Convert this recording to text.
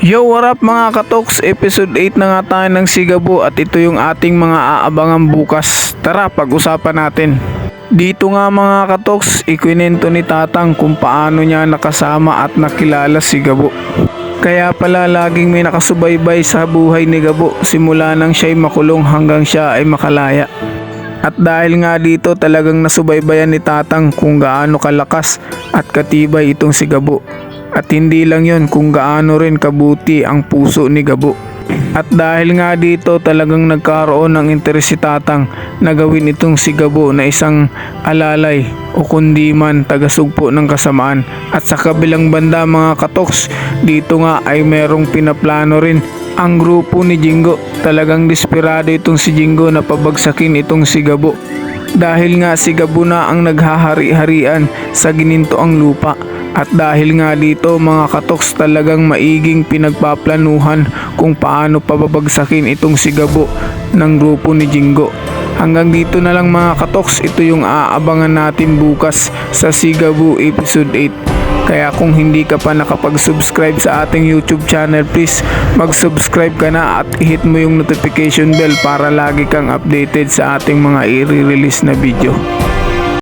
Yo, what up mga katoks? Episode 8 na nga tayo ng Sigabo at ito yung ating mga aabangan bukas. Tara, pag-usapan natin. Dito nga mga katoks, ikwinento ni Tatang kung paano niya nakasama at nakilala si Gabo. Kaya pala laging may nakasubaybay sa buhay ni Gabo simula nang siya'y makulong hanggang siya ay makalaya. At dahil nga dito talagang nasubaybayan ni Tatang kung gaano kalakas at katibay itong si Gabo. At hindi lang yon kung gaano rin kabuti ang puso ni Gabo. At dahil nga dito talagang nagkaroon ng interes si Tatang na gawin itong si Gabo na isang alalay o kundi man tagasugpo ng kasamaan. At sa kabilang banda mga katoks, dito nga ay merong pinaplano rin ang grupo ni Jingo. Talagang desperado itong si Jingo na pabagsakin itong si Gabo. Dahil nga si Gabo na ang naghahari-harian sa ginintoang lupa. At dahil nga dito mga katoks talagang maiging pinagpaplanuhan kung paano pababagsakin itong si Gabo ng grupo ni Jingo. Hanggang dito na lang mga katoks, ito yung aabangan natin bukas sa Sigabo episode 8. Kaya kung hindi ka pa nakapag-subscribe sa ating YouTube channel, please mag-subscribe ka na at i-hit mo yung notification bell para lagi kang updated sa ating mga i-release na video.